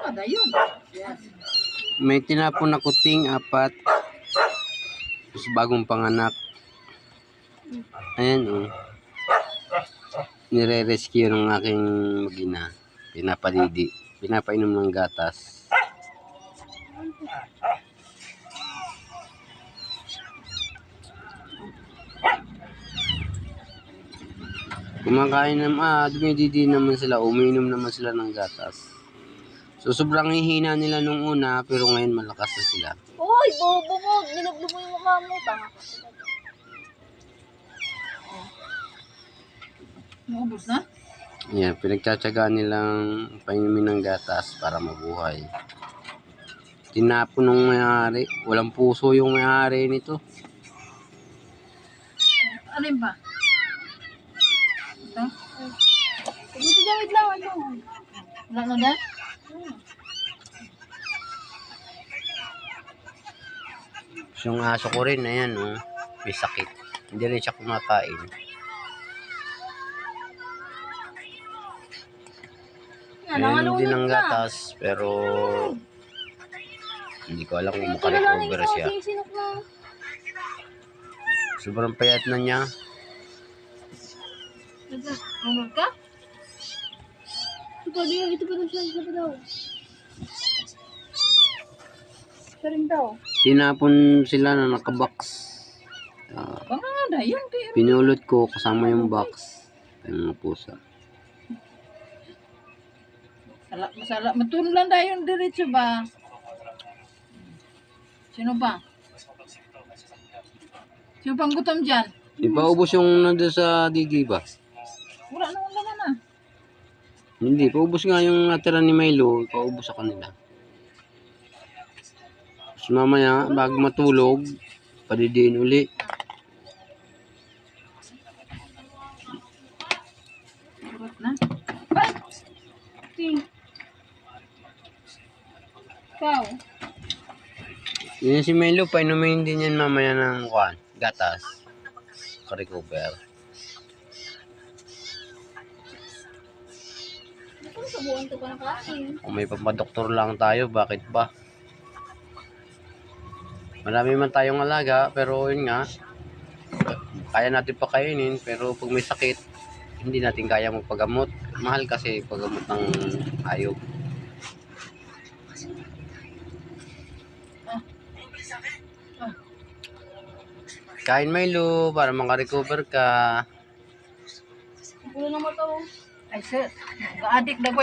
Ada yun. May tinapon na kuting, 4. Tapos bagong panganak. Ayan oh. Nire-rescue ng aking mag-ina. Pinapadidi. Pinapainom ng gatas. Kumakain naman, dumididi naman sila, umiinom naman sila ng gatas. So sobrang hihina nila nung una, pero ngayon malakas na sila. Uy, bobo mo. Nilaglo mo yung mukha mo. Tanga ka. Naubos na? Yan, pinagtsatsagaan nilang painumin ng gatas para mabuhay. Tinapon ng may-ari. Walang puso yung may-ari nito. Alin ba? Ito? Gusto damit lang. Ano? Wala na dyan? Yung aso ko rin, ayan oh, may sakit. Hindi rin siya kumakain. Ayan din ang gatas, pero hindi ko alam kung makarecover siya. Sobrang payat na niya. Umod ka? Ito pa daw siya. Ito pa daw. Ito rin daw. Tinapon sila na nakabox. Baka ada yun. Pinulot ko kasama yung box. Yung mga pusa. Masala. Matulog lang tayo yung diretso ba? Sino ba? Sino pang gutom dyan? Ipaubos yung nandun sa digi ba? Wala naman na. Hindi, paubos nga yung natira ni Milo. Ipaubos sa kanila. Tapos mamaya, bago matulog, padidiin uli. Surot na. Ikaw. Yun si Milo, painumin din yan mamaya ng gatas. Ka-recover. Kung sabuhan ka pa ng kain. Kung may papadoktor lang tayo, bakit ba? Marami man tayong alaga, pero yun nga, kaya natin pakainin, pero pag may sakit, hindi natin kaya magpagamot. Mahal kasi paggamot ng hayop. Kain Milo, para makarecover ka. Ulo na mo to. Ay, sir. Ga-addict na na.